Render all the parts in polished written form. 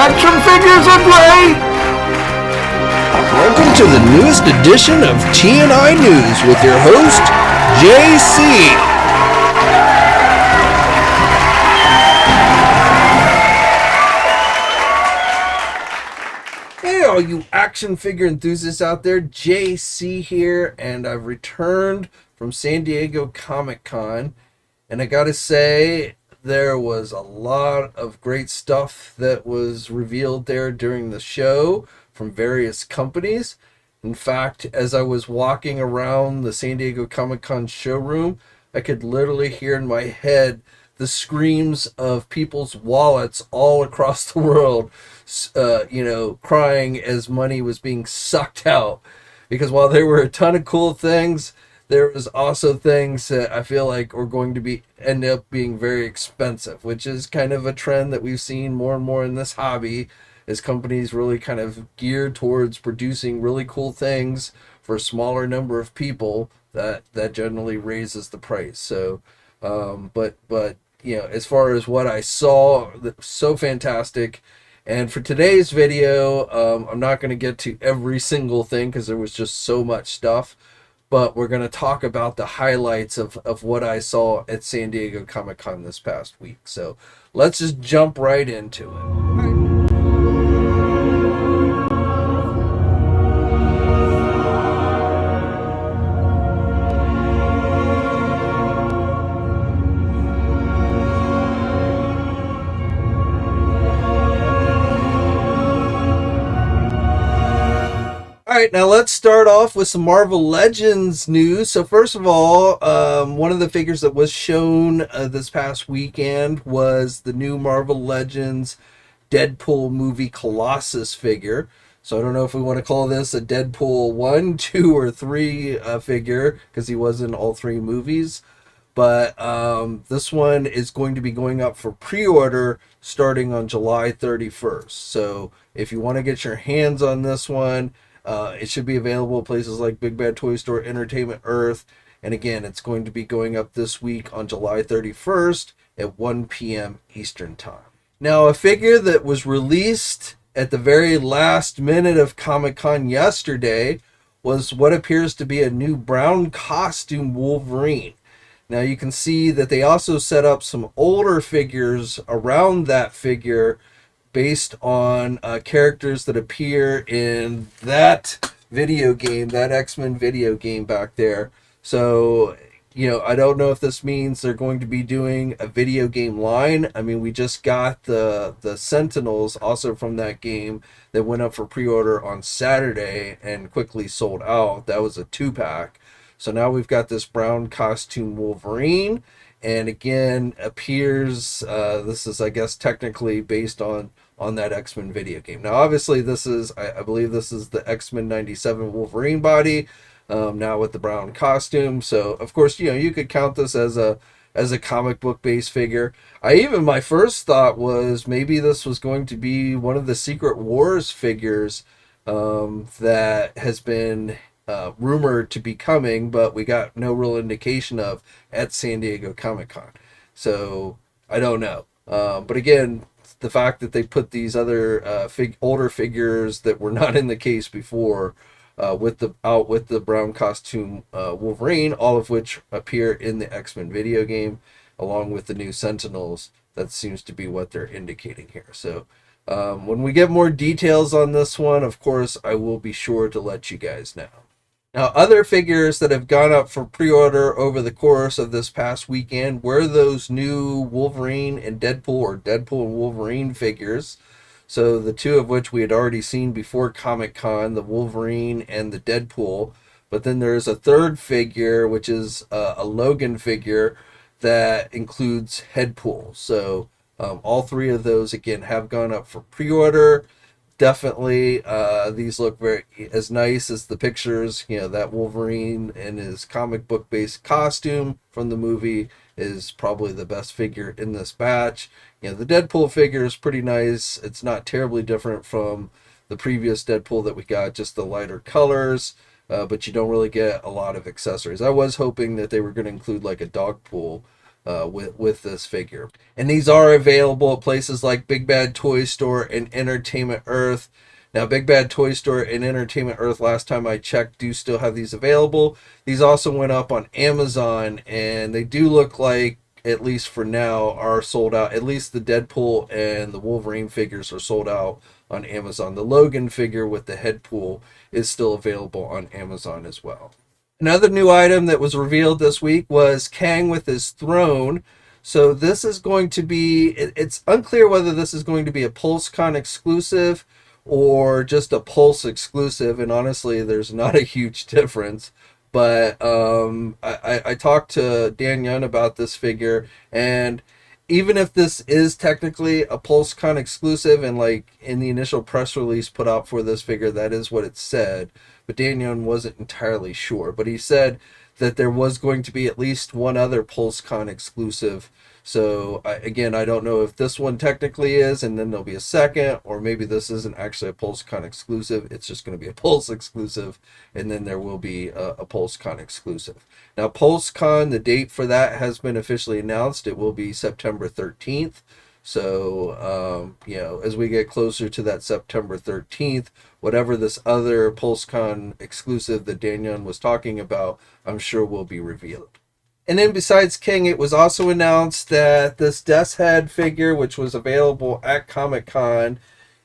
Action figures are great! Welcome to the newest edition of TNInews with your host, JC. Hey, all you action figure enthusiasts out there, JC here, and I've returned from San Diego Comic-Con, and I gotta say, there was a lot of great stuff that was revealed there during the show from various companies. In fact, as I was walking around the San Diego Comic-Con showroom, I could literally hear in my head the screams of people's wallets all across the world, crying as money was being sucked out. Because while there were a ton of cool things, there was also things that I feel like are going to end up being very expensive, which is kind of a trend that we've seen more and more in this hobby, as companies really kind of geared towards producing really cool things for a smaller number of people. That generally raises the price. So, but as far as what I saw, so fantastic. And for today's video, I'm not going to get to every single thing because there was just so much stuff. But we're going to talk about the highlights of what I saw at San Diego Comic-Con this past week. So let's just jump right into it. Alright, now let's start off with some Marvel Legends news. So first of all, one of the figures that was shown this past weekend was the new Marvel Legends Deadpool movie Colossus figure. So I don't know if we want to call this a Deadpool 1, 2, or 3 figure, because he was in all 3 movies. But this one is going to be going up for pre-order starting on July 31st. So if you want to get your hands on this one, it should be available at places like Big Bad Toy Store, Entertainment Earth, and again, it's going to be going up this week on July 31st at 1 p.m. Eastern Time. Now, a figure that was released at the very last minute of Comic-Con yesterday was what appears to be a new brown costume Wolverine. Now, you can see that they also set up some older figures around that figure based on characters that appear in that video game, that X-Men video game back there. So, I don't know if this means they're going to be doing a video game line. I mean, we just got the Sentinels also from that game that went up for pre-order on Saturday and quickly sold out. That was a 2-pack. So now we've got this brown costume Wolverine. And again, appears, this is, I guess, technically based on that X-Men video game. Now, obviously, this is, I believe this is the X-Men 97 Wolverine body, now with the brown costume. So, of course, you could count this as a comic book based figure. My first thought was maybe this was going to be one of the Secret Wars figures that has been rumored to be coming, but we got no real indication of at San Diego Comic-Con. So I don't know. But again, the fact that they put these other older figures that were not in the case before with the brown costume Wolverine, all of which appear in the X-Men video game, along with the new Sentinels, that seems to be what they're indicating here. So when we get more details on this one, of course, I will be sure to let you guys know. Now, other figures that have gone up for pre-order over the course of this past weekend were those new Wolverine and Deadpool, or Deadpool and Wolverine figures. So the two of which we had already seen before Comic-Con, the Wolverine and the Deadpool. But then there's a third figure, which is a Logan figure that includes Headpool. So all 3 of those, again, have gone up for pre-order. Definitely, these look very as nice as the pictures. That Wolverine in his comic book based costume from the movie is probably the best figure in this batch. The Deadpool figure is pretty nice. It's not terribly different from the previous Deadpool that we got, just the lighter colors, but you don't really get a lot of accessories. I was hoping that they were going to include like a dog pool with this figure. And these are available at places like Big Bad Toy Store and Entertainment Earth. Now, Big Bad Toy Store and Entertainment Earth, last time I checked, do still have these available. These also went up on Amazon, and they do look like, at least for now, are sold out. At least the Deadpool and the Wolverine figures are sold out on Amazon. The Logan figure with the head pool is still available on Amazon as well. Another new item that was revealed this week was Kang with his throne. So this is going to be, it's unclear whether this is going to be a PulseCon exclusive or just a Pulse exclusive, and honestly there's not a huge difference. But I talked to Dan Young about this figure, and even if this is technically a PulseCon exclusive, and like in the initial press release put out for this figure, that is what it said, but Dan Young wasn't entirely sure. But he said that there was going to be at least one other PulseCon exclusive. So again, I don't know if this one technically is, and then there'll be a second, or maybe this isn't actually a PulseCon exclusive. It's just going to be a Pulse exclusive, and then there will be a PulseCon exclusive. Now, PulseCon, the date for that has been officially announced. It will be September 13th. So, as we get closer to that September 13th, whatever this other PulseCon exclusive that Dan Young was talking about, I'm sure will be revealed. And then besides King, it was also announced that this Death's Head figure, which was available at Comic-Con,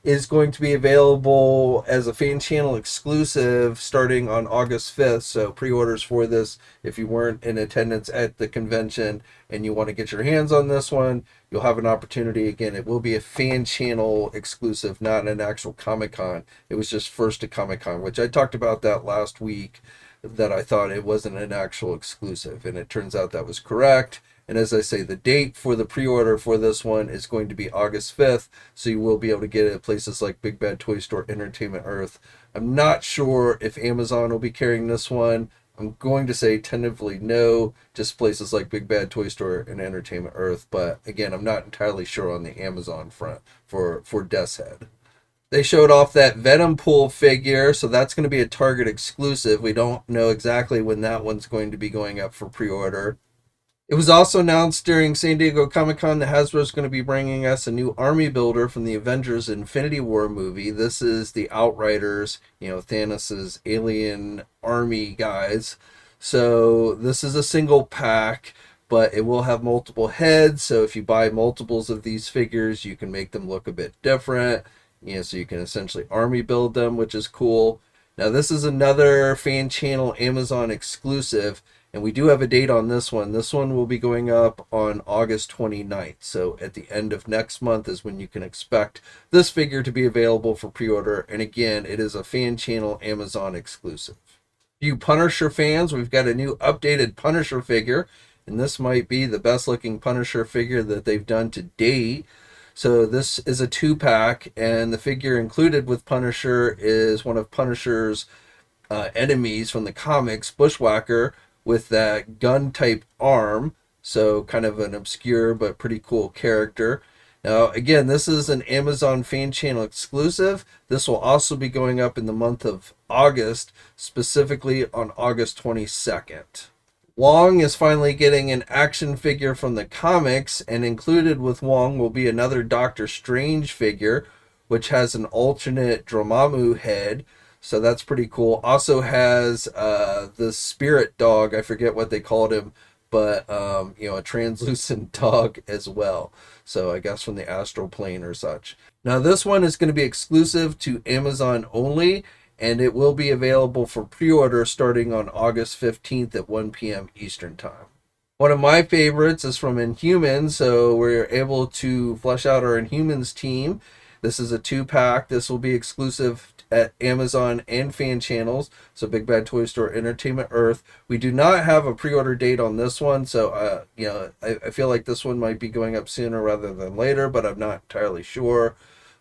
is going to be available as a fan channel exclusive starting on August 5th. So pre-orders for this, if you weren't in attendance at the convention and you want to get your hands on this one, you'll have an opportunity. Again, it will be a fan channel exclusive, not an actual Comic-Con. It was just first to Comic-Con, which I talked about that last week, that I thought it wasn't an actual exclusive, and it turns out that was correct. And as I say, the date for the pre-order for this one is going to be August 5th, so you will be able to get it at places like Big Bad Toy Store, Entertainment Earth. I'm not sure if Amazon will be carrying this one. I'm going to say tentatively no, just places like Big Bad Toy Store and Entertainment Earth. But again, I'm not entirely sure on the Amazon front for Death's Head. They showed off that Venom Pool figure, so that's going to be a Target exclusive. We don't know exactly when that one's going to be going up for pre-order. It was also announced during San Diego Comic-Con that Hasbro is going to be bringing us a new army builder from the Avengers Infinity War movie. This is the Outriders, Thanos' alien army guys. So this is a single pack, but it will have multiple heads. So if you buy multiples of these figures, you can make them look a bit different. So you can essentially army build them, which is cool. Now this is another fan channel Amazon exclusive, and we do have a date on this one. This one will be going up on August 29th. So at the end of next month is when you can expect this figure to be available for pre-order. And again, it is a fan channel Amazon exclusive. You Punisher fans, we've got a new updated Punisher figure, and this might be the best looking Punisher figure that they've done to date. So this is a 2-pack, and the figure included with Punisher is one of Punisher's enemies from the comics, Bushwhacker, with that gun-type arm. So kind of an obscure but pretty cool character. Now, again, this is an Amazon fan channel exclusive. This will also be going up in the month of August, specifically on August 22nd. Wong is finally getting an action figure from the comics, and included with Wong will be another Doctor Strange figure, which has an alternate Dormammu head. So that's pretty cool. Also has the spirit dog, I forget what they called him, but a translucent dog as well. So I guess from the astral plane or such. Now this one is going to be exclusive to Amazon only, and it will be available for pre-order starting on August 15th at 1 p.m. Eastern Time. One of my favorites is from Inhumans, so we're able to flesh out our Inhumans team. This is a 2-pack. This will be exclusive at Amazon and fan channels, so Big Bad Toy Store, Entertainment Earth. We do not have a pre-order date on this one, so I feel like this one might be going up sooner rather than later, but I'm not entirely sure.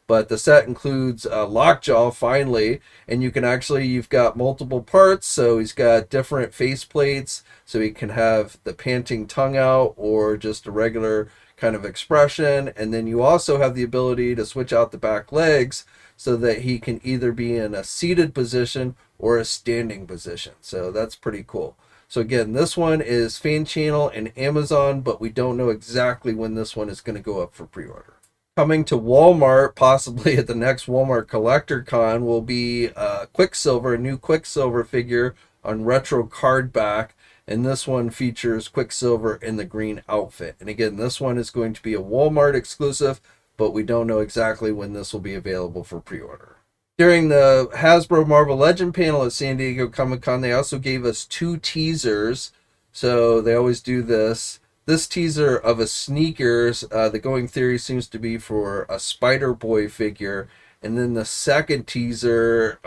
But the set includes Lockjaw, finally, and you've got multiple parts, so he's got different face plates, so he can have the panting tongue out or just a regular kind of expression, and then you also have the ability to switch out the back legs so that he can either be in a seated position or a standing position, so that's pretty cool. So again, this one is Fan Channel and Amazon, but we don't know exactly when this one is going to go up for pre-order. Coming to Walmart, possibly at the next Walmart Collector-Con, will be Quicksilver, a new Quicksilver figure on retro card back. And this one features Quicksilver in the green outfit. And again, this one is going to be a Walmart exclusive, but we don't know exactly when this will be available for pre-order. During the Hasbro Marvel Legend panel at San Diego Comic-Con, they also gave us 2 teasers. So they always do this. This teaser of a sneakers, the going theory seems to be for a Spider-Boy figure. And then the second teaser,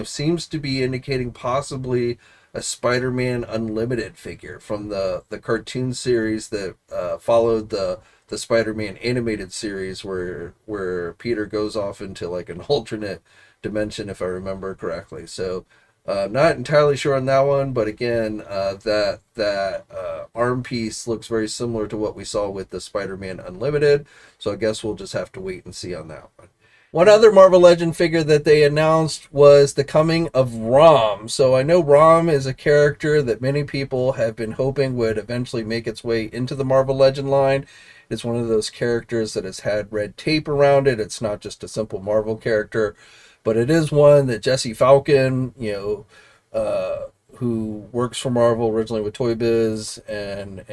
seems to be indicating possibly a Spider-Man Unlimited figure from the cartoon series that followed the Spider-Man animated series where Peter goes off into like an alternate dimension, if I remember correctly. So not entirely sure on that one, but again, that arm piece looks very similar to what we saw with the Spider-Man Unlimited. So I guess we'll just have to wait and see on that one. One other Marvel Legend figure that they announced was the coming of Rom. So I know Rom is a character that many people have been hoping would eventually make its way into the Marvel Legend line. It's one of those characters that has had red tape around it. It's not just a simple Marvel character, but it is one that Jesse Falcon, who works for Marvel originally with Toy Biz and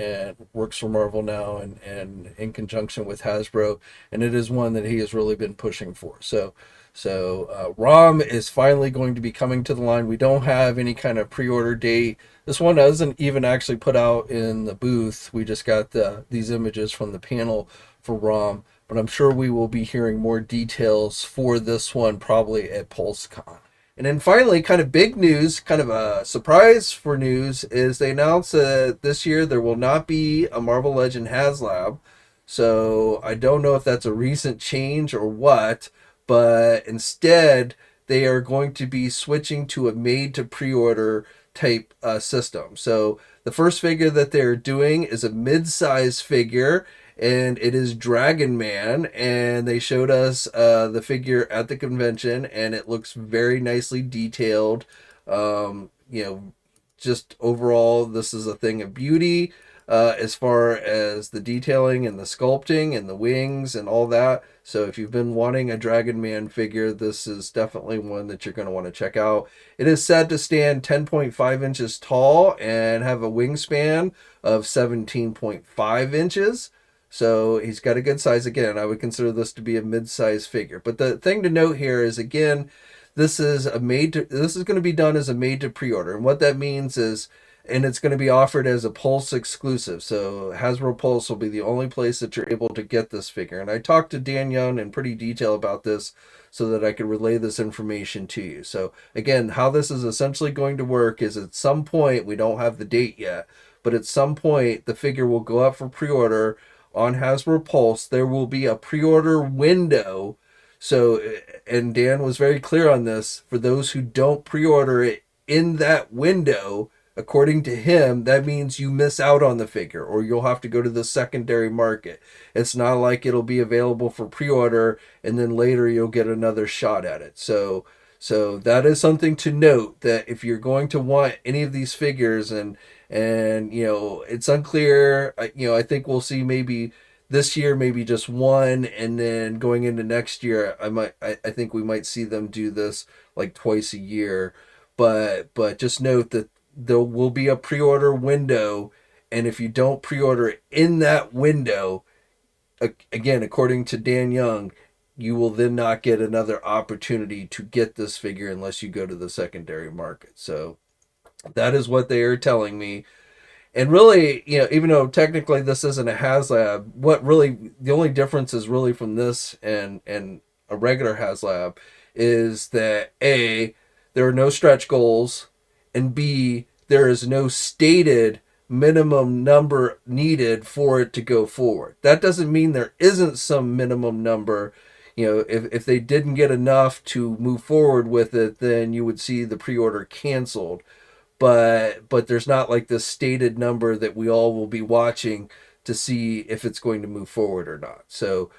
works for Marvel now and in conjunction with Hasbro, and it is one that he has really been pushing for. So Rom is finally going to be coming to the line. We don't have any kind of pre-order date. This one doesn't even actually put out in the booth. We just got these images from the panel for Rom, but I'm sure we will be hearing more details for this one probably at PulseCon. And then finally, kind of big news, kind of a surprise for news, is they announced that this year there will not be a Marvel Legend HasLab. So I don't know if that's a recent change or what, but instead they are going to be switching to a made-to-pre-order type system. So the first figure that they're doing is a mid-size figure, and it is Dragon Man, and they showed us the figure at the convention, and it looks very nicely detailed. Just overall, this is a thing of beauty as far as the detailing and the sculpting and the wings and all that. So if you've been wanting a Dragon Man figure, this is definitely one that you're going to want to check out. It is said to stand 10.5 inches tall and have a wingspan of 17.5 inches. So he's got a good size. Again, I would consider this to be a mid-size figure. But the thing to note here is, again, this is going to be done as a made to pre-order. And what that means is, and it's going to be offered as a Pulse exclusive. So Hasbro Pulse will be the only place that you're able to get this figure. And I talked to Dan Young in pretty detail about this so that I could relay this information to you. So again, how this is essentially going to work is at some point, we don't have the date yet, but at some point the figure will go up for pre-order on Hasbro Pulse. There will be a pre-order window. So, and Dan was very clear on this, for those who don't pre-order it in that window, according to him, that means you miss out on the figure, or you'll have to go to the secondary market. It's not like it'll be available for pre-order and then later you'll get another shot at it. So that is something to note, that if you're going to want any of these figures, and it's unclear, I think we'll see maybe this year maybe just one, and then going into next year I think we might see them do this like twice a year. But just note that there will be a pre-order window, and if you don't pre-order in that window, again, according to Dan Young, you will then not get another opportunity to get this figure unless you go to the secondary market. So that is what they are telling me. And really, even though technically this isn't a HasLab, what really, the only difference is really from this and a regular HasLab is that A, there are no stretch goals, and B, there is no stated minimum number needed for it to go forward. That doesn't mean there isn't some minimum number. If they didn't get enough to move forward with it, then you would see the pre-order canceled. But there's not like this stated number that we all will be watching to see if it's going to move forward or not. So,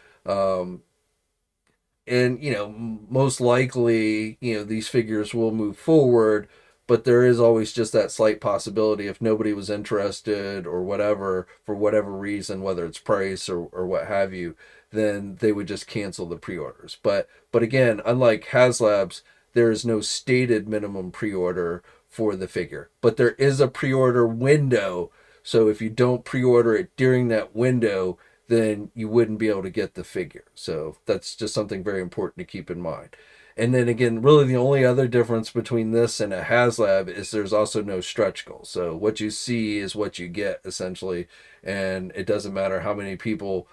most likely, these figures will move forward, but there is always just that slight possibility if nobody was interested or whatever, for whatever reason, whether it's price or what have you, then they would just cancel the pre-orders. But again, unlike HasLabs, there is no stated minimum pre-order for the figure, but there is a pre-order window. So if you don't pre-order it during that window, then you wouldn't be able to get the figure. So that's just something very important to keep in mind. And then again, really the only other difference between this and a HasLab is there's also no stretch goal. So what you see is what you get, essentially. And it doesn't matter how many people,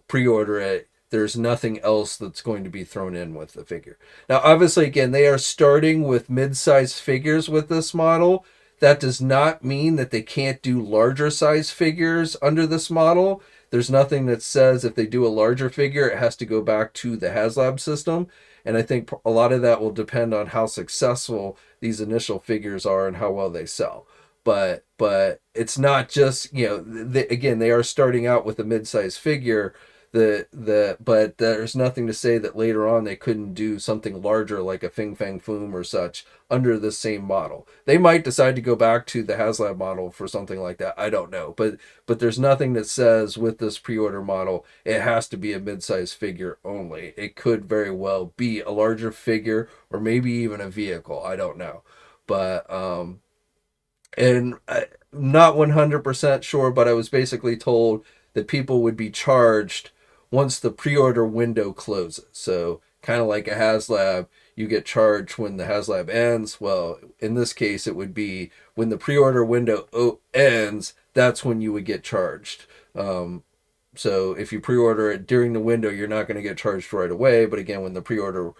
pre-order it. There's nothing else that's going to be thrown in with the figure. Now, obviously, again, they are starting with mid-size figures with this model. That does not mean that they can't do larger size figures under this model. There's nothing that says if they do a larger figure, it has to go back to the HasLab system. And I think a lot of that will depend on how successful these initial figures are and how well they sell. But it's not just, again, they are starting out with a mid-size figure. But there's nothing to say that later on they couldn't do something larger like a Fing Fang Foom or such under the same model. They might decide to go back to the HasLab model for something like that. I don't know. But there's nothing that says with this pre-order model it has to be a mid-size figure only. It could very well be a larger figure or maybe even a vehicle. I don't know. But and I'm not 100% sure, but I was basically told that people would be charged once the pre-order window closes. So kind of like a HasLab, you get charged when the HasLab ends. Well, in this case, it would be when the pre-order window ends, that's when you would get charged. So if you pre-order it during the window, you're not going to get charged right away. But again, when the pre-order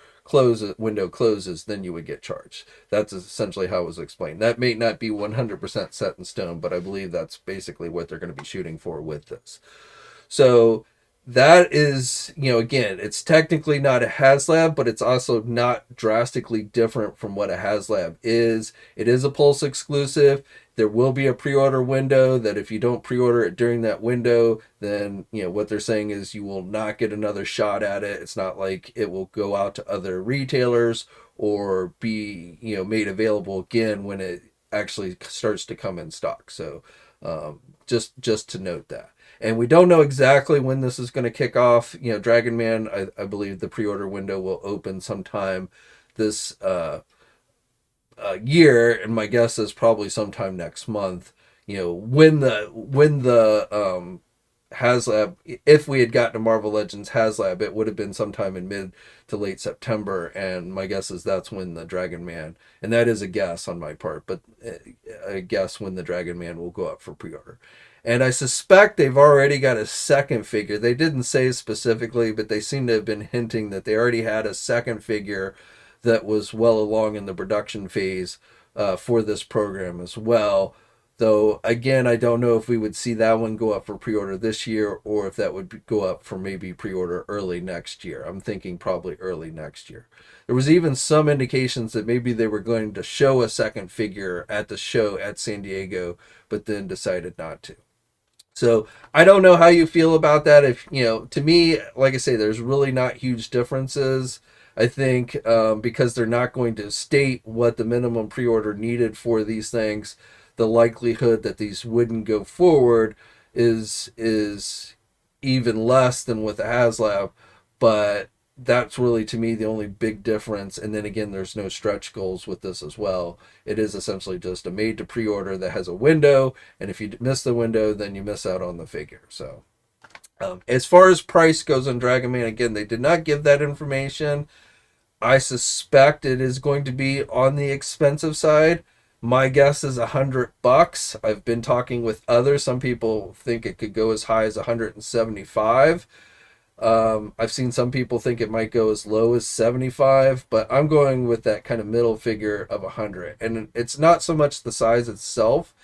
window closes, then you would get charged. That's essentially how it was explained. That may not be 100% set in stone, but I believe that's basically what they're going to be shooting for with this. So that is, again, it's technically not a HasLab, but it's also not drastically different from what a HasLab is. It is a Pulse exclusive. There will be a pre-order window that if you don't pre-order it during that window, then, what they're saying is you will not get another shot at it. It's not like it will go out to other retailers or be, made available again when it actually starts to come in stock. So just to note that. And we don't know exactly when this is going to kick off. Dragon Man, I believe the pre-order window will open sometime this year, and my guess is probably sometime next month. When the HasLab, if we had gotten a Marvel Legends HasLab, it would have been sometime in mid to late September, and my guess is that's when the Dragon Man, and that is a guess on my part, but I guess when the Dragon Man will go up for pre-order. And I suspect they've already got a second figure. They didn't say specifically, but they seem to have been hinting that they already had a second figure that was well along in the production phase for this program as well. Though, again, I don't know if we would see that one go up for pre-order this year or if that would go up for maybe pre-order early next year. I'm thinking probably early next year. There was even some indications that maybe they were going to show a second figure at the show at San Diego, but then decided not to. So I don't know how you feel about that. If, to me, like I say, there's really not huge differences. I think because they're not going to state what the minimum pre-order needed for these things, the likelihood that these wouldn't go forward is even less than with the HasLab. But that's really, to me, the only big difference. And then again, there's no stretch goals with this as well. It is essentially just a made to pre-order that has a window, and if you miss the window, then you miss out on the figure. So as far as price goes on Dragon Man, again, they did not give that information. I suspect it is going to be on the expensive side. My guess is $100. I've been talking with others. Some people think it could go as high as $175. I've seen some people think it might go as low as 75, but I'm going with that kind of middle figure of 100. And it's not so much the size itself.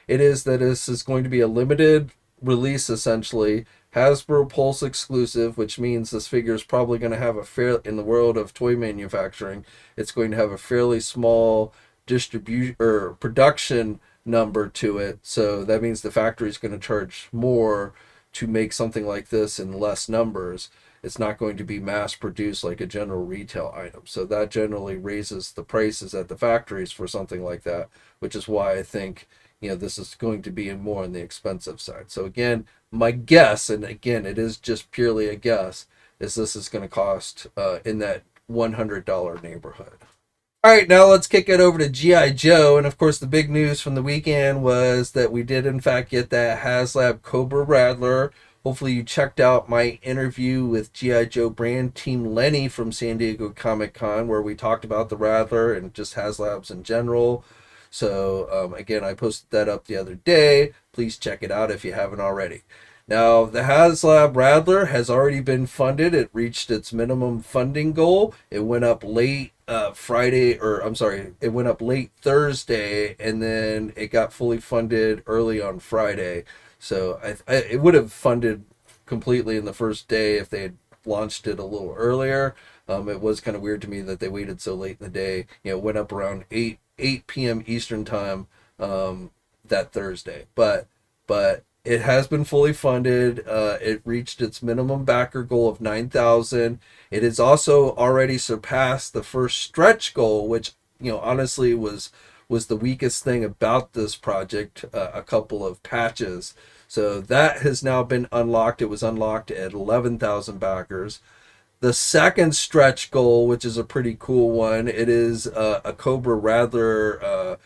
It is that this is going to be a limited release, essentially. Hasbro Pulse exclusive, which means this figure is probably going to have in the world of toy manufacturing, it's going to have a fairly small distribution or production number to it. So that means the factory is going to charge more to make something like this in less numbers. It's not going to be mass produced like a general retail item. So that generally raises the prices at the factories for something like that, which is why I think, this is going to be more on the expensive side. So again, my guess, and again, it is just purely a guess, is this is going to cost in that $100 neighborhood. All right, now let's kick it over to G.I. Joe. And of course, the big news from the weekend was that we did, in fact, get that HasLab Cobra Rattler. Hopefully, you checked out my interview with G.I. Joe brand team Lenny from San Diego Comic-Con, where we talked about the Rattler and just HasLabs in general. So, again, I posted that up the other day. Please check it out if you haven't already. Now, the HasLab Rattler has already been funded. It reached its minimum funding goal. It went up late it went up late Thursday, and then it got fully funded early on Friday. So it would have funded completely in the first day if they had launched it a little earlier. It was kind of weird to me that they waited so late in the day. It went up around 8 p.m. Eastern time that Thursday. But it has been fully funded. It reached its minimum backer goal of 9,000. It has also already surpassed the first stretch goal, which, honestly was the weakest thing about this project, a couple of patches. So that has now been unlocked. It was unlocked at 11,000 backers. The second stretch goal, which is a pretty cool one, it is a Cobra Rattler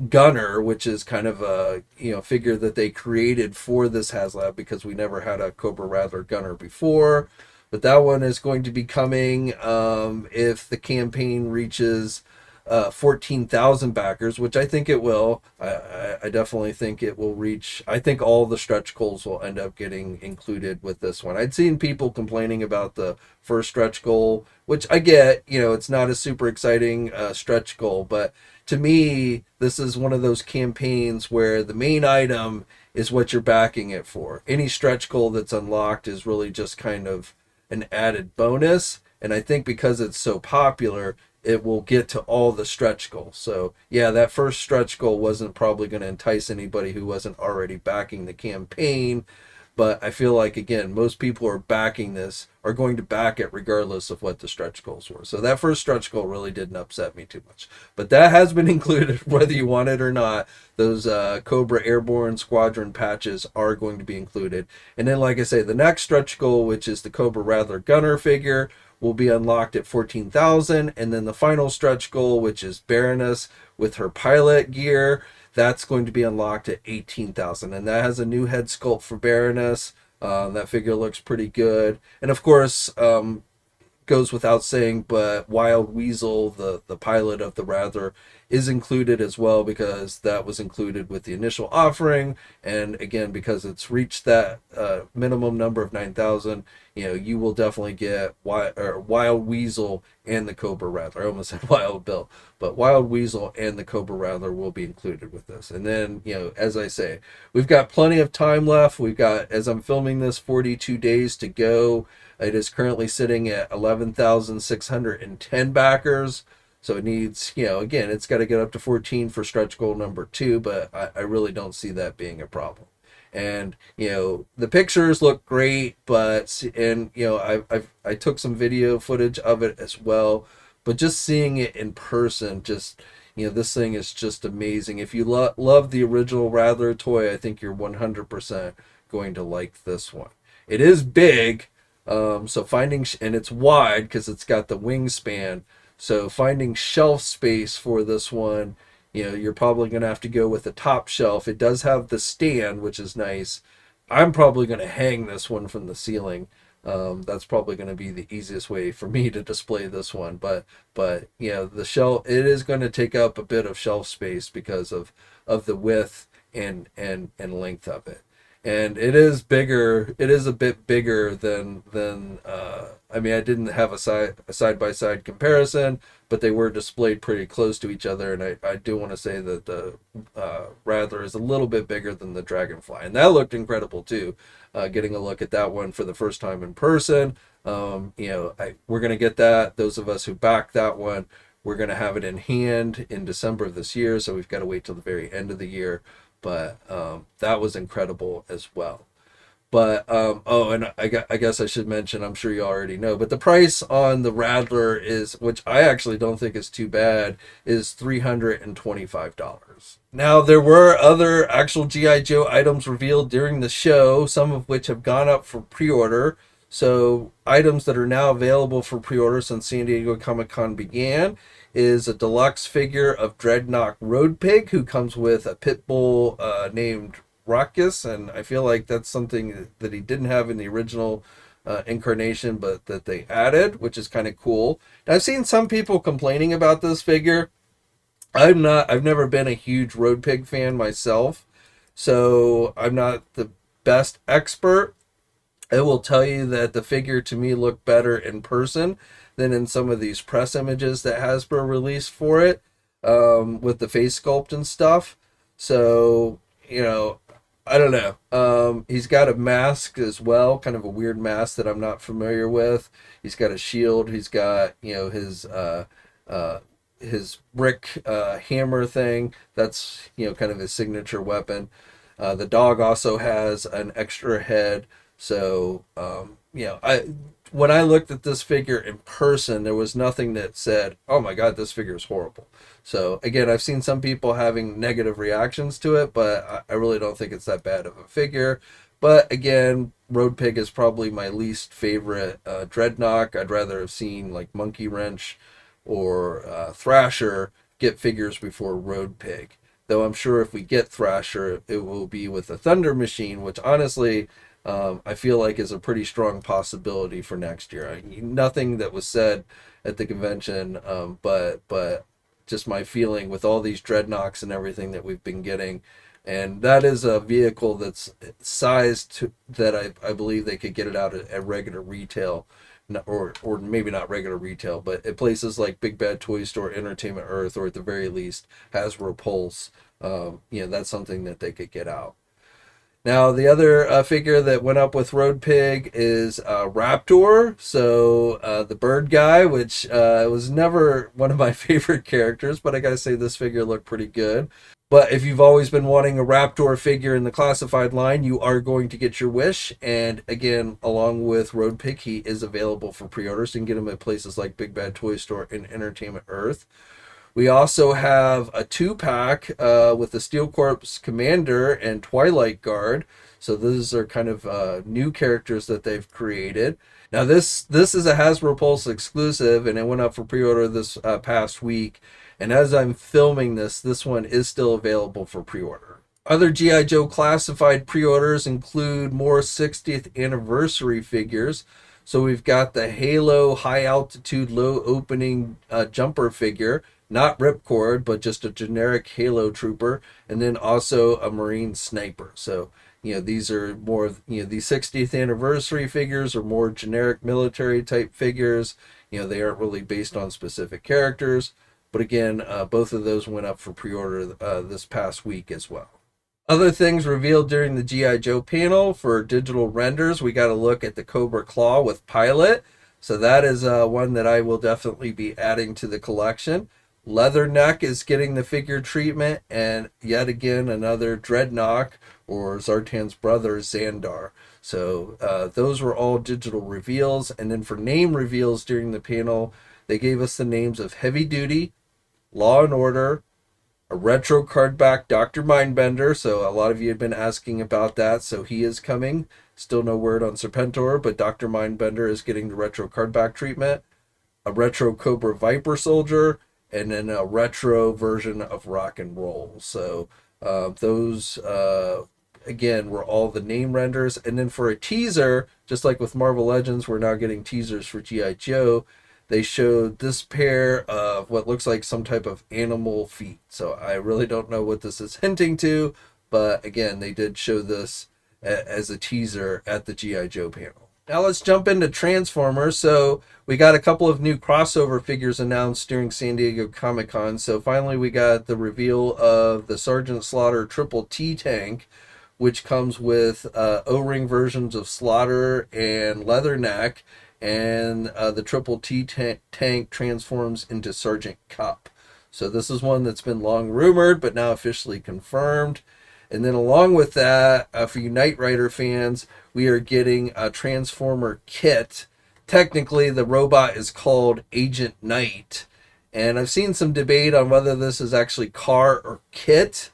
gunner, which is kind of a figure that they created for this HasLab because we never had a Cobra Rattler gunner before. But that one is going to be coming if the campaign reaches 14,000 backers, which I think it will. I definitely think it will reach. I think all the stretch goals will end up getting included with this one. I'd seen people complaining about the first stretch goal, which I get. It's not a super exciting stretch goal, but to me, this is one of those campaigns where the main item is what you're backing it for. Any stretch goal that's unlocked is really just kind of an added bonus. And I think because it's so popular, it will get to all the stretch goals. So yeah, that first stretch goal wasn't probably going to entice anybody who wasn't already backing the campaign. But I feel like, again, most people who are backing this are going to back it regardless of what the stretch goals were. So that first stretch goal really didn't upset me too much. But that has been included, whether you want it or not. Those Cobra Airborne Squadron patches are going to be included. And then, like I say, the next stretch goal, which is the Cobra Rattler Gunner figure, will be unlocked at 14,000. And then the final stretch goal, which is Baroness with her pilot gear, that's going to be unlocked at 18,000. And that has a new head sculpt for Baroness. That figure looks pretty good. And of course, goes without saying, but Wild Weasel, the pilot of the Rattler, is included as well because that was included with the initial offering. And again, because it's reached that minimum number of 9,000, you will definitely get Wild Weasel and the Cobra Rattler. I almost said Wild Bill, but Wild Weasel and the Cobra Rattler will be included with this. And then, as I say, we've got plenty of time left. We've got, as I'm filming this, 42 days to go. It is currently sitting at 11,610 backers. So it needs, again, it's got to get up to 14 for stretch goal number 2, but I really don't see that being a problem. And, the pictures look great, but, I took some video footage of it as well, but just seeing it in person, just, this thing is just amazing. If you love the original Rattler toy, I think you're 100% going to like this one. It is big. So finding, and it's wide because it's got the wingspan. So finding shelf space for this one, you're probably going to have to go with the top shelf. It does have the stand, which is nice. I'm probably going to hang this one from the ceiling. That's probably going to be the easiest way for me to display this one. But the shelf, it is going to take up a bit of shelf space because of the width and length of it. And it is bigger. It is a bit bigger than I didn't have a side-by-side comparison, but they were displayed pretty close to each other. And I do want to say that the Rattler is a little bit bigger than the Dragonfly. And that looked incredible too, getting a look at that one for the first time in person. We're going to get that. Those of us who backed that one, we're going to have it in hand in December of this year. So we've got to wait till the very end of the year. But that was incredible as well. But oh, and I guess I should mention, I'm sure you already know, but the price on the Rattler is, which I actually don't think is too bad, is $325. Now, there were other actual G.I. Joe items revealed during the show, some of which have gone up for pre-order. So items that are now available for pre-order since San Diego Comic-Con began is a deluxe figure of Dreadnought Road Pig, who comes with a pit bull named Ruckus, and I feel like that's something that he didn't have in the original incarnation, but that they added, which is kind of cool. And I've seen some people complaining about this figure. I've never been a huge Road Pig fan myself, so I'm not the best expert. I will tell you that the figure to me looked better in person than in some of these press images that Hasbro released for it, with the face sculpt and stuff. So, I don't know. He's got a mask as well, kind of a weird mask that I'm not familiar with. He's got a shield. He's got, his brick hammer thing. That's, kind of his signature weapon. The dog also has an extra head. So, when I looked at this figure in person, there was nothing that said, oh my God, this figure is horrible. So again, I've seen some people having negative reactions to it, but I really don't think it's that bad of a figure. But again, Road Pig is probably my least favorite Dreadnought. I'd rather have seen like Monkey Wrench or Thrasher get figures before Road Pig. Though I'm sure if we get Thrasher, it will be with a Thunder Machine, which honestly, I feel like is a pretty strong possibility for next year. Nothing that was said at the convention, but just my feeling with all these Dreadnoughts and everything that we've been getting. And that is a vehicle that's sized to, that I believe they could get it out at regular retail, or maybe not regular retail, but at places like Big Bad Toy Store, Entertainment Earth, or at the very least Hasbro Pulse. That's something that they could get out. Now, the other figure that went up with Road Pig is Raptor, so the bird guy, which was never one of my favorite characters, but I gotta say this figure looked pretty good. But if you've always been wanting a Raptor figure in the classified line, you are going to get your wish. And again, along with Road Pig, he is available for pre-orders. So you can get him at places like Big Bad Toy Store and Entertainment Earth. We also have a 2-pack with the Steel Corps Commander and Twilight Guard. So those are kind of new characters that they've created. Now this is a Hasbro Pulse exclusive, and it went up for pre-order this past week. And as I'm filming this one is still available for pre-order. Other G.I. Joe classified pre-orders include more 60th anniversary figures. So we've got the Halo high altitude, low opening jumper figure. Not Ripcord, but just a generic Halo trooper, and then also a Marine sniper. So, these are more, these 60th anniversary figures are more generic military type figures. They aren't really based on specific characters. But again, both of those went up for pre-order this past week as well. Other things revealed during the G.I. Joe panel for digital renders, we got a look at the Cobra Claw with Pilot. So that is one that I will definitely be adding to the collection. Leatherneck is getting the figure treatment, and yet again another Dreadnought, or Zartan's brother, Xandar. So those were all digital reveals. And then for name reveals during the panel, they gave us the names of Heavy Duty, Law and Order, a retro cardback Dr. Mindbender. So a lot of you had been asking about that, so he is coming. Still no word on Serpentor, but Dr. Mindbender is getting the retro cardback treatment. A retro Cobra Viper soldier, and then a retro version of Rock and Roll. So those, again, were all the name renders. And then for a teaser, just like with Marvel Legends, we're now getting teasers for G.I. Joe. They showed this pair of what looks like some type of animal feet. So I really don't know what this is hinting to. But again, they did show this as a teaser at the G.I. Joe panel. Now let's jump into Transformers. So we got a couple of new crossover figures announced during San Diego Comic-Con. So finally we got the reveal of the Sergeant Slaughter Triple T tank, which comes with O-ring versions of Slaughter and Leatherneck. And the Triple T tank transforms into Sergeant Cup. So this is one that's been long rumored, but now officially confirmed. And then along with that, for you Knight Rider fans, we are getting a Transformer kit. Technically, the robot is called Agent Knight. And I've seen some debate on whether this is actually car or kit,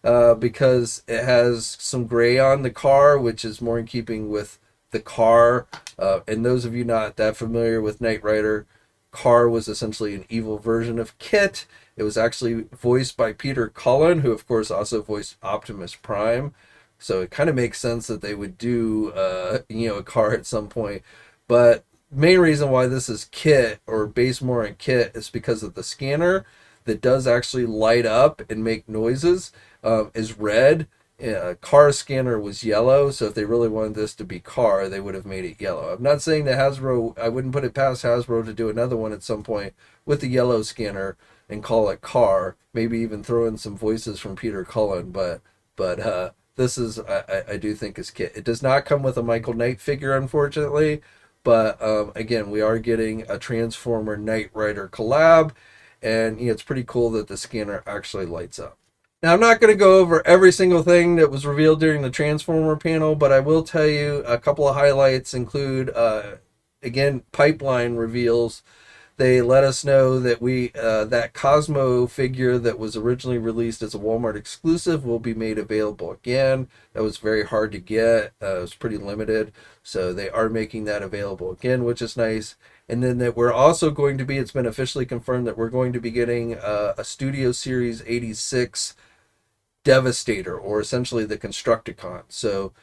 because it has some gray on the car, which is more in keeping with the car. And those of you not that familiar with Knight Rider, Car was essentially an evil version of Kit. It was actually voiced by Peter Cullen, who of course also voiced Optimus Prime. So it kind of makes sense that they would do, a car at some point. But main reason why this is Kit, or based more on Kit, is because of the scanner that does actually light up and make noises, is red. Car scanner was yellow, so if they really wanted this to be car, they would have made it yellow. I'm not saying that Hasbro, I wouldn't put it past Hasbro to do another one at some point with the yellow scanner and call it car, maybe even throw in some voices from Peter Cullen, but this is, I do think, is Kit. It does not come with a Michael Knight figure, unfortunately, but again, we are getting a Transformer Knight Rider collab, and it's pretty cool that the scanner actually lights up. Now, I'm not going to go over every single thing that was revealed during the Transformer panel, but I will tell you a couple of highlights include, again, pipeline reveals. They let us know that that Cosmo figure that was originally released as a Walmart exclusive will be made available again. That was very hard to get. It was pretty limited. So they are making that available again, which is nice. And then that we're also going to be, it's been officially confirmed that we're going to be getting a Studio Series 86 Devastator, or essentially the Constructicon. So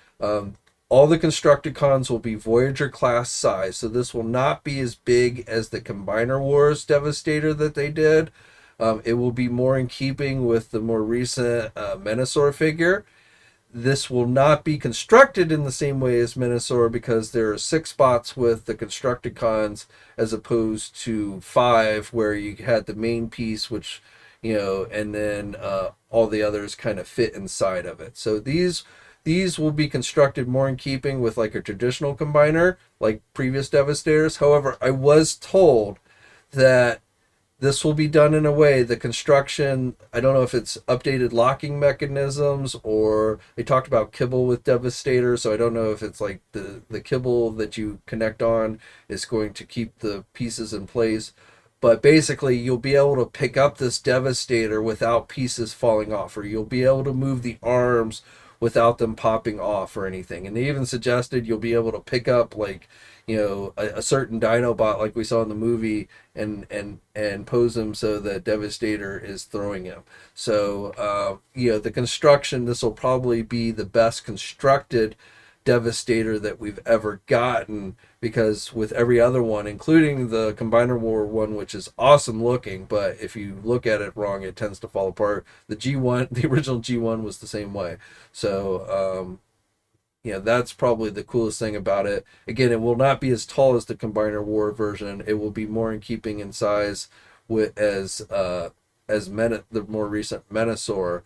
all the Constructicons will be Voyager class size. So this will not be as big as the Combiner Wars Devastator that they did. It will be more in keeping with the more recent Menasor figure. This will not be constructed in the same way as Menasor, because there are 6 spots with the Constructicons as opposed to 5, where you had the main piece, which and then all the others kind of fit inside of it. So these will be constructed more in keeping with like a traditional combiner, like previous Devastators. However, I was told that this will be done in a way, the construction, I don't know if it's updated locking mechanisms, or they talked about kibble with Devastator, so I don't know if it's like the kibble that you connect on is going to keep the pieces in place. But basically, you'll be able to pick up this Devastator without pieces falling off, or you'll be able to move the arms without them popping off or anything. And they even suggested you'll be able to pick up, like, a certain Dinobot like we saw in the movie and pose him so that Devastator is throwing him. So, the construction, this will probably be the best constructed Devastator that we've ever gotten, because with every other one, including the Combiner War one, which is awesome looking, but if you look at it wrong, it tends to fall apart. The G1, the original G1 was the same way. So, that's probably the coolest thing about it. Again, it will not be as tall as the Combiner War version. It will be more in keeping in size with the more recent Menasor,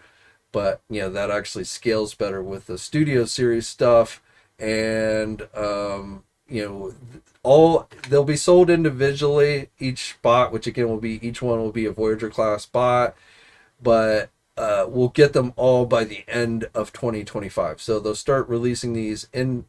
but that actually scales better with the Studio Series stuff. And they'll be sold individually, each bot, which again each one will be a Voyager class bot, but we'll get them all by the end of 2025. So they'll start releasing these in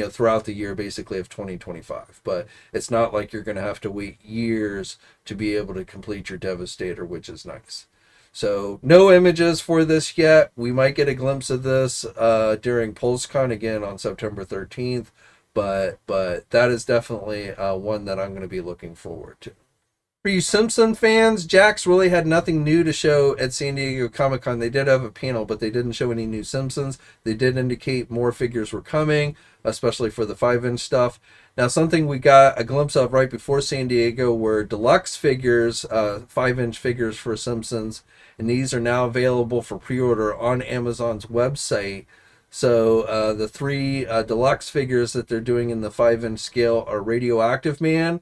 throughout the year, basically, of 2025. But it's not like you're going to have to wait years to be able to complete your Devastator, which is nice. So no images for this yet. We might get a glimpse of this during PulseCon again on September 13th, but that is definitely one that I'm going to be looking forward to. For you Simpson fans, Jakks really had nothing new to show at San Diego Comic-Con. They did have a panel, but they didn't show any new Simpsons. They did indicate more figures were coming, especially for the 5-inch stuff. Now, something we got a glimpse of right before San Diego were deluxe figures, 5-inch figures for Simpsons, and these are now available for pre-order on Amazon's website. So the 3 deluxe figures that they're doing in the 5-inch scale are Radioactive Man,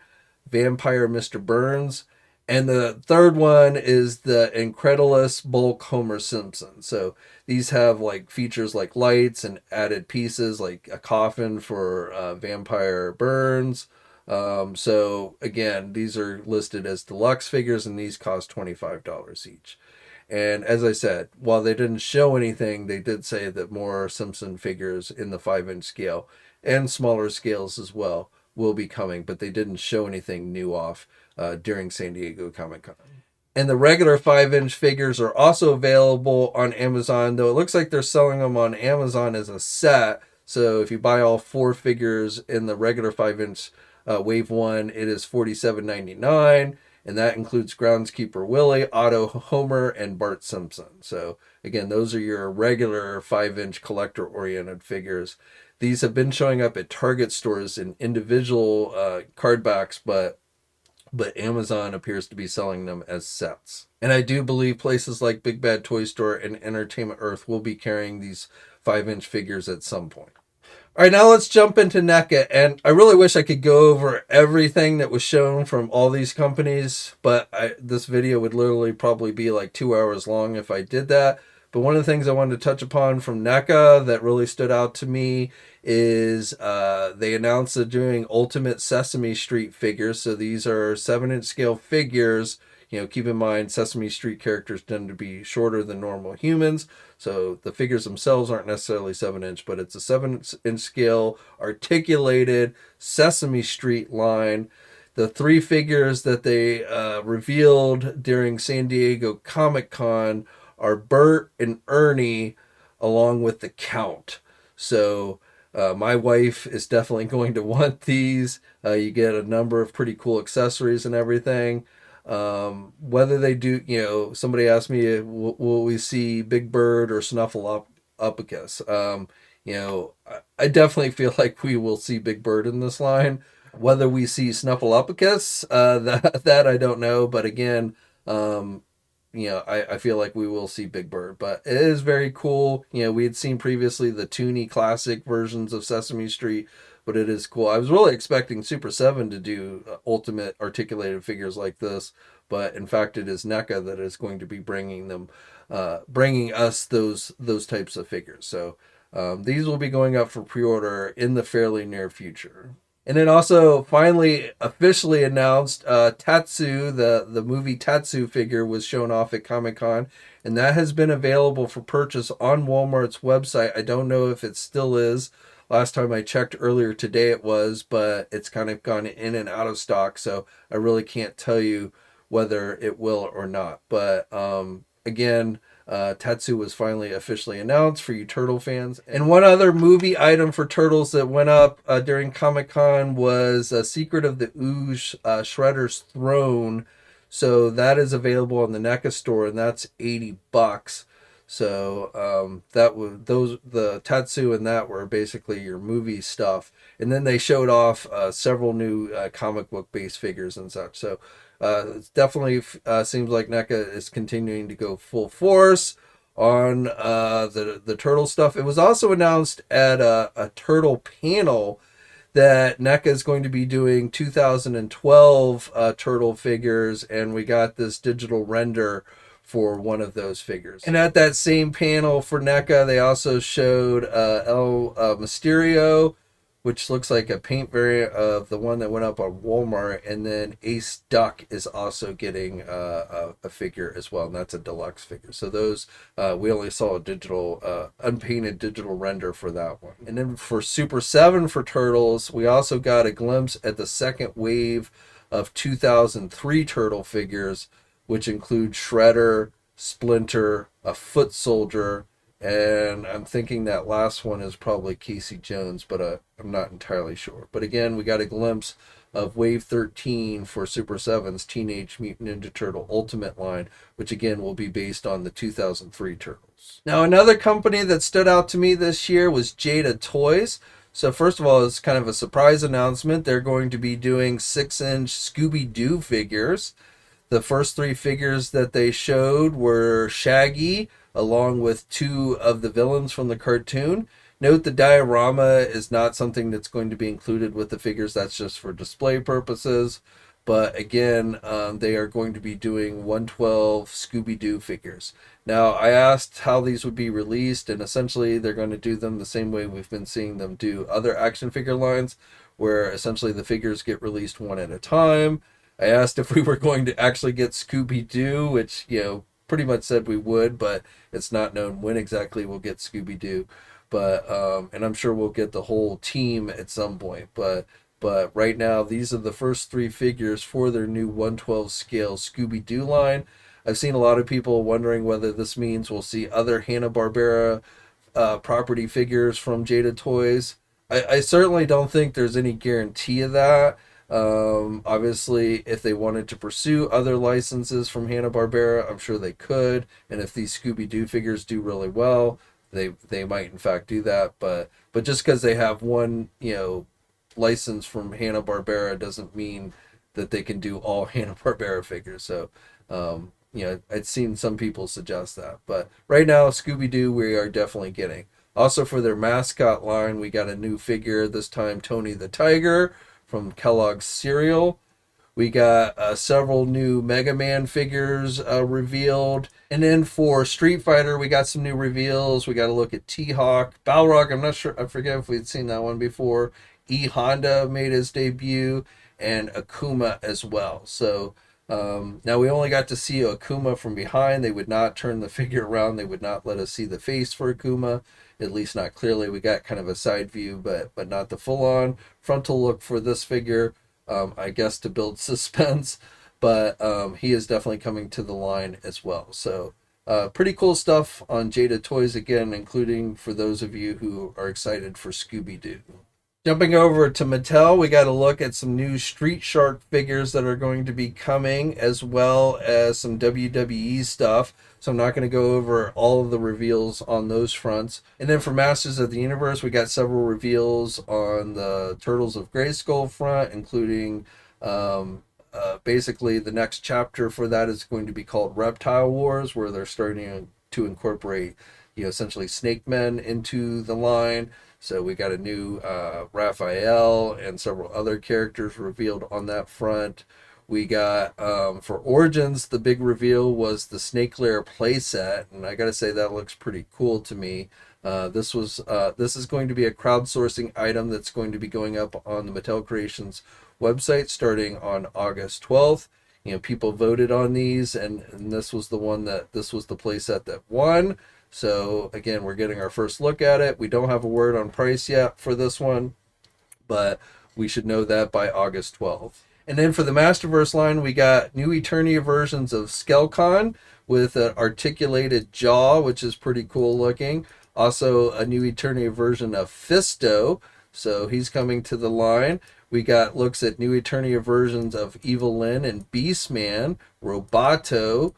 Vampire Mr. Burns, and the third one is the Incredulous Bulk Homer Simpson. So these have like features like lights and added pieces like a coffin for Vampire Burns. So again, these are listed as deluxe figures, and these cost $25 each. And as I said, while they didn't show anything, they did say that more Simpson figures in the 5-inch scale and smaller scales as well will be coming, but they didn't show anything new off during San Diego Comic-Con. And the regular 5-inch figures are also available on Amazon, though it looks like they're selling them on Amazon as a set. So if you buy all 4 figures in the regular 5-inch Wave 1, it is $47.99. And that includes Groundskeeper Willie, Otto Homer, and Bart Simpson. So again, those are your regular 5-inch collector-oriented figures. These have been showing up at Target stores in individual card backs, but Amazon appears to be selling them as sets. And I do believe places like Big Bad Toy Store and Entertainment Earth will be carrying these 5-inch figures at some point. All right, now let's jump into NECA. And I really wish I could go over everything that was shown from all these companies, but this video would literally probably be like 2 hours long if I did that. But one of the things I wanted to touch upon from NECA that really stood out to me is they announced they're doing Ultimate Sesame Street figures. So these are 7-inch scale figures. You know, keep in mind Sesame Street characters tend to be shorter than normal humans. So the figures themselves aren't necessarily 7-inch, but it's a 7-inch scale articulated Sesame Street line. The 3 figures that they revealed during San Diego Comic-Con are Bert and Ernie along with the Count. So my wife is definitely going to want these. You get a number of pretty cool accessories and everything. Whether they do, you know, somebody asked me, will we see Big Bird or Snuffleupagus? You know, I definitely feel like we will see Big Bird in this line. Whether we see Snuffleupagus, that I don't know. But again, you know, I feel like we will see Big Bird. But it is very cool. You know, we had seen previously the Toonie classic versions of Sesame Street, but it is cool. I was really expecting Super 7 to do ultimate articulated figures like this, but in fact it is NECA that is going to be bringing us those types of figures. So these will be going up for pre-order in the fairly near future. And then also finally officially announced Tatsu, the movie Tatsu figure was shown off at Comic-Con, and that has been available for purchase on Walmart's website. I don't know if it still is. Last time I checked earlier today it was, but it's kind of gone in and out of stock, so I really can't tell you whether it will or not. But again, Tatsu was finally officially announced for you Turtle fans. And one other movie item for Turtles that went up during Comic-Con was Secret of the Ooze Shredder's Throne. So that is available in the NECA store, and that's $80. So the Tatsu and that were basically your movie stuff. And then they showed off several new comic book based figures and such. So it definitely seems like NECA is continuing to go full force on the Turtle stuff. It was also announced at a Turtle panel that NECA is going to be doing 2012 Turtle figures, and we got this digital render for one of those figures. And at that same panel for NECA, they also showed El Mysterio, which looks like a paint variant of the one that went up on Walmart, and then Ace Duck is also getting a figure as well, and that's a deluxe figure. So those, we only saw a digital, unpainted digital render for that one. And then for Super 7 for Turtles, we also got a glimpse at the second wave of 2003 Turtle figures, which include Shredder, Splinter, a Foot Soldier, and I'm thinking that last one is probably Casey Jones, but I'm not entirely sure. But again, we got a glimpse of Wave 13 for Super 7's Teenage Mutant Ninja Turtle Ultimate line, which again will be based on the 2003 Turtles. Now, another company that stood out to me this year was Jada Toys. So first of all, it's kind of a surprise announcement. They're going to be doing 6-inch Scooby-Doo figures. The first 3 figures that they showed were Shaggy, along with 2 of the villains from the cartoon. Note the diorama is not something that's going to be included with the figures. That's just for display purposes. But again, they are going to be doing 112 Scooby-Doo figures. Now, I asked how these would be released, and essentially they're going to do them the same way we've been seeing them do other action figure lines, where essentially the figures get released one at a time. I asked if we were going to actually get Scooby-Doo, which, you know, pretty much said we would, but it's not known when exactly we'll get Scooby-Doo. But and I'm sure we'll get the whole team at some point. But right now, these are the first 3 figures for their new 1/12 scale Scooby-Doo line. I've seen a lot of people wondering whether this means we'll see other Hanna-Barbera property figures from Jada Toys. I certainly don't think there's any guarantee of that. Obviously, if they wanted to pursue other licenses from Hanna-Barbera, I'm sure they could. And if these Scooby-Doo figures do really well, they might in fact do that. But just because they have one, license from Hanna-Barbera doesn't mean that they can do all Hanna-Barbera figures. So, I'd seen some people suggest that. But right now, Scooby-Doo we are definitely getting. Also for their mascot line, we got a new figure, this time Tony the Tiger from Kellogg's cereal. We got several new Mega Man figures revealed. And then for Street Fighter, we got some new reveals. We got to look at T-Hawk. Balrog, I'm not sure, I forget if we'd seen that one before. E-Honda made his debut, and Akuma as well. So now we only got to see Akuma from behind. They would not turn the figure around. They would not let us see the face for Akuma, at least not clearly. We got kind of a side view, but not the full-on frontal look for this figure. I guess to build suspense, but he is definitely coming to the line as well. So pretty cool stuff on Jada Toys again, including for those of you who are excited for Scooby-Doo. Jumping over to Mattel, we got to look at some new Street Shark figures that are going to be coming, as well as some WWE stuff. So I'm not going to go over all of the reveals on those fronts. And then for Masters of the Universe, we got several reveals on the Turtles of Grayskull front, including basically the next chapter for that is going to be called Reptile Wars, where they're starting to incorporate, essentially Snake Men into the line. So we got a new Raphael and several other characters revealed on that front. We got, for Origins, the big reveal was the Snake Lair playset, and I gotta say that looks pretty cool to me. This is going to be a crowdsourcing item that's going to be going up on the Mattel Creations website starting on August 12th. People voted on these, and this was the playset that won. So again, we're getting our first look at it. We don't have a word on price yet for this one, but we should know that by August 12th. And then for the Masterverse line, we got new Eternia versions of Skelcon with an articulated jaw, which is pretty cool looking. Also a new Eternia version of Fisto, so he's coming to the line. We got looks at new Eternia versions of Evil Lyn and Beastman, Roboto.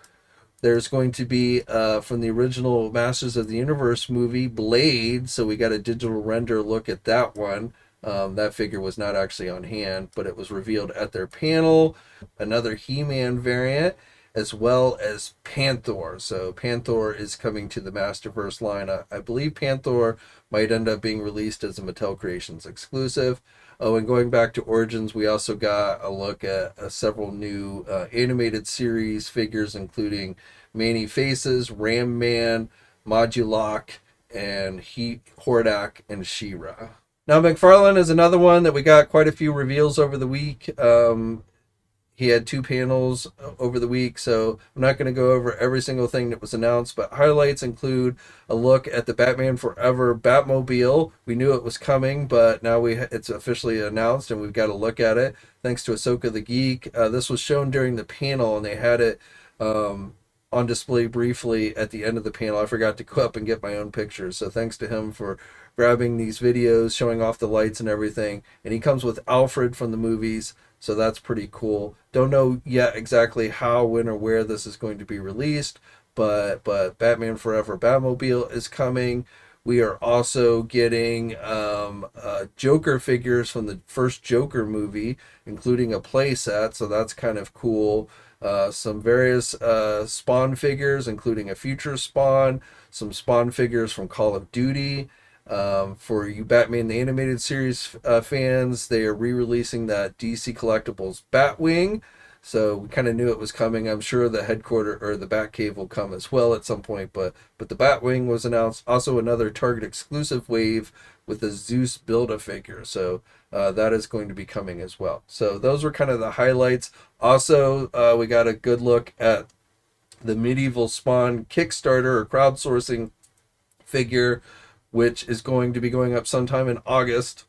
There's going to be, from the original Masters of the Universe movie, Blade. So we got a digital render look at that one. That figure was not actually on hand, but it was revealed at their panel. Another He-Man variant, as well as Panther. So Panther is coming to the Masterverse line. I believe Panther might end up being released as a Mattel Creations exclusive. Oh, and going back to Origins, we also got a look at several new animated series figures, including Manny Faces, Ram Man, Modulok, and Hordak, and She-Ra. Now, McFarlane is another one that we got quite a few reveals over the week. He had 2 panels over the week, so I'm not going to go over every single thing that was announced, but highlights include a look at the Batman Forever Batmobile. We knew it was coming, but now it's officially announced, and we've got to look at it, thanks to Ahsoka the Geek. This was shown during the panel, and they had it on display briefly at the end of the panel. I forgot to go up and get my own pictures, so thanks to him for grabbing these videos, showing off the lights and everything. And he comes with Alfred from the movies, so that's pretty cool. Don't know yet exactly how, when, or where this is going to be released, but Batman Forever Batmobile is coming. We are also getting Joker figures from the first Joker movie, including a play set, so that's kind of cool. Some various Spawn figures, including a future Spawn, some Spawn figures from Call of Duty. For you Batman the Animated Series fans, they are re-releasing that DC Collectibles Batwing. So we kind of knew it was coming. I'm sure the headquarter or the Batcave will come as well at some point, but the Batwing was announced. Also another Target exclusive wave with a Zeus Build-A-Figure. So that is going to be coming as well. So those were kind of the highlights. Also, we got a good look at the Medieval Spawn Kickstarter or crowdsourcing figure, which is going to be going up sometime in August.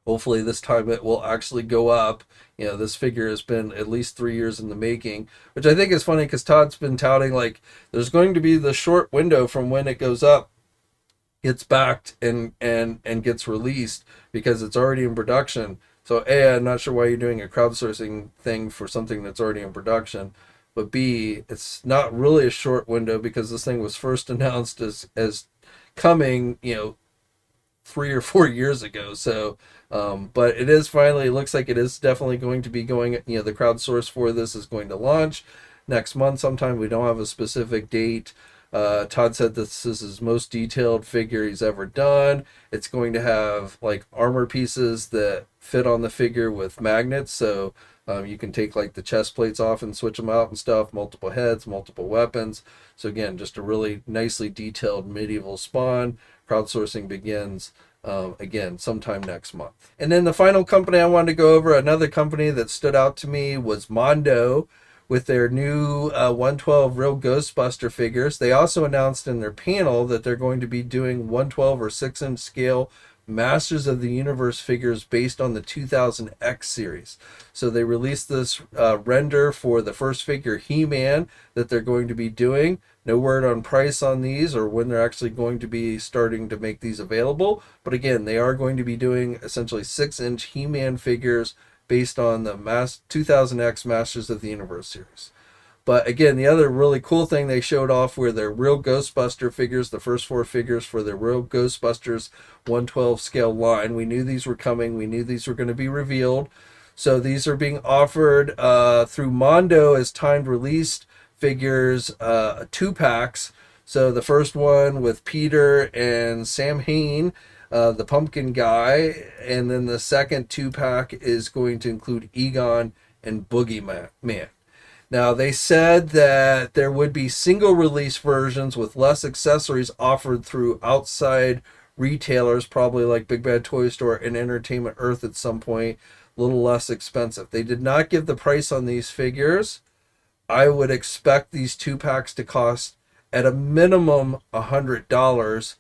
Hopefully this time it will actually go up. You know, this figure has been at least 3 years in the making, which I think is funny because Todd's been touting like there's going to be the short window from when it goes up, gets backed, and gets released because it's already in production. So A, I'm not sure why you're doing a crowdsourcing thing for something that's already in production. But B, it's not really a short window because this thing was first announced as coming, 3 or 4 years ago. So, but it is finally, it looks like it is definitely going to be going, the crowdsource for this is going to launch next month sometime. We don't have a specific date. Todd said this is his most detailed figure he's ever done. It's going to have like armor pieces that fit on the figure with magnets. So you can take like the chest plates off and switch them out and stuff, multiple heads, multiple weapons. So again, just a really nicely detailed medieval Spawn. Crowdsourcing begins again sometime next month. And then the final company I wanted to go over, another company that stood out to me, was Mondo with their new 112 Real Ghostbuster figures. They also announced in their panel that they're going to be doing 112 or 6-inch scale Masters of the Universe figures based on the 2000X series. So they released this render for the first figure, He-Man, that they're going to be doing. No word on price on these or when they're actually going to be starting to make these available. But again, they are going to be doing essentially 6-inch He-Man figures based on the 2000X Masters of the Universe series. But again, the other really cool thing they showed off were their Real Ghostbuster figures, the first 4 figures for their Real Ghostbusters 112 scale line. We knew these were coming. We knew these were going to be revealed. So these are being offered through Mondo as timed released figures, 2-packs. So the first one with Peter and Sam Hain, the pumpkin guy, and then the second 2-pack is going to include Egon and Boogeyman. Now, they said that there would be single release versions with less accessories offered through outside retailers, probably like Big Bad Toy Store and Entertainment Earth at some point, a little less expensive. They did not give the price on these figures. I would expect these 2-packs to cost at a minimum $100.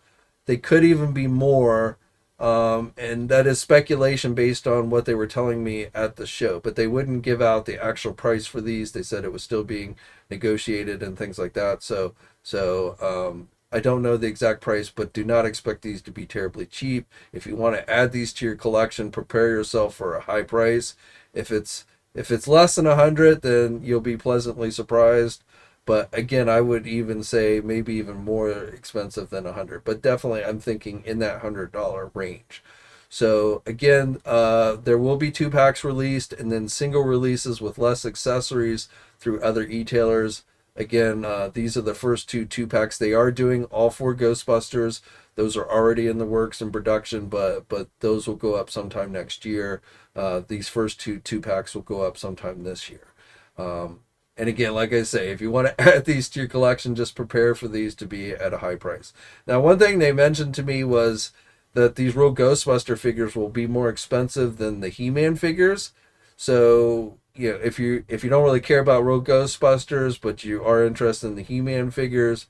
They could even be more, and that is speculation based on what they were telling me at the show. But they wouldn't give out the actual price for these. They said it was still being negotiated and things like that. So I don't know the exact price, but do not expect these to be terribly cheap. If you want to add these to your collection, prepare yourself for a high price. If it's less than 100, then you'll be pleasantly surprised. But again, I would even say maybe even more expensive than 100. But definitely, I'm thinking in that $100 range. So again, there will be 2-packs released and then single releases with less accessories through other e-tailers. Again, these are the first 2-packs. They are doing all 4 Ghostbusters. Those are already in the works in production, but those will go up sometime next year. These first 2-packs will go up sometime this year. And again, like I say, if you want to add these to your collection, just prepare for these to be at a high price. Now, one thing they mentioned to me was that these Real Ghostbuster figures will be more expensive than the He-Man figures. So, if you don't really care about Real Ghostbusters, but you are interested in the He-Man figures,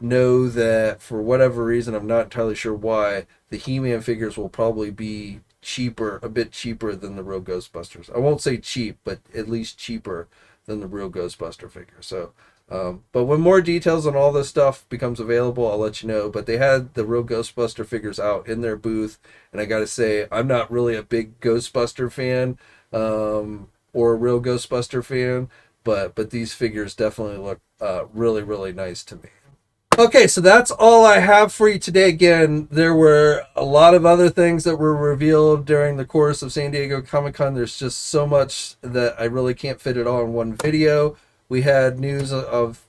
know that for whatever reason, I'm not entirely sure why, the He-Man figures will probably be a bit cheaper than the Real Ghostbusters. I won't say cheap, but at least cheaper than the Real Ghostbuster figure. So, but when more details on all this stuff becomes available, I'll let you know. But they had the Real Ghostbuster figures out in their booth, and I gotta say, I'm not really a big Ghostbuster fan, or a Real Ghostbuster fan, but these figures definitely look really, really nice to me. Okay, so that's all I have for you today. Again, there were a lot of other things that were revealed during the course of San Diego Comic-Con. There's just so much that I really can't fit it all in one video. We had news of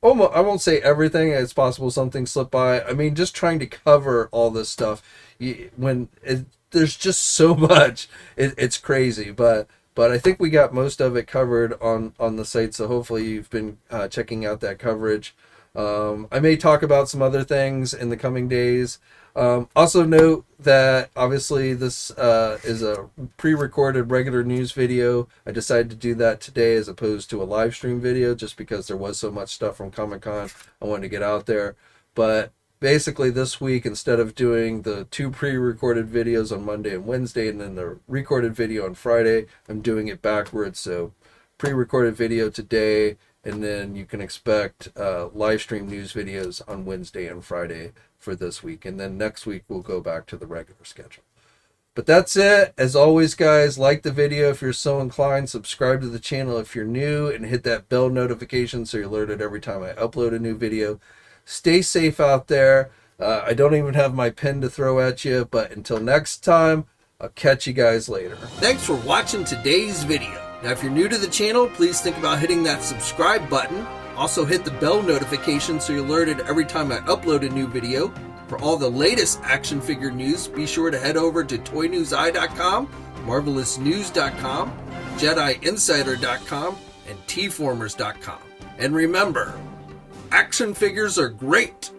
almost, I won't say everything. It's possible something slipped by. I mean, just trying to cover all this stuff. There's just so much. It's crazy, but I think we got most of it covered on the site, so hopefully you've been checking out that coverage. I may talk about some other things in the coming days. Also note that obviously this is a pre-recorded regular news video. I decided to do that today as opposed to a live stream video just because there was so much stuff from Comic-Con I wanted to get out there. But basically this week, instead of doing the 2 pre-recorded videos on Monday and Wednesday and then the recorded video on Friday, I'm doing it backwards. So pre-recorded video today, and then you can expect live stream news videos on Wednesday and Friday for this week. And then next week we'll go back to the regular schedule. But that's it. As always, guys, like the video if you're so inclined, subscribe to the channel if you're new, and hit that bell notification so you're alerted every time I upload a new video. Stay safe out there. I don't even have my pen to throw at you, but until next time, I'll catch you guys later. Thanks for watching today's video. Now, if you're new to the channel, please think about hitting that subscribe button. Also hit the bell notification so you're alerted every time I upload a new video. For all the latest action figure news, be sure to head over to toynewseye.com, marvelousnews.com, JediInsider.com, and tformers.com. And remember, action figures are great,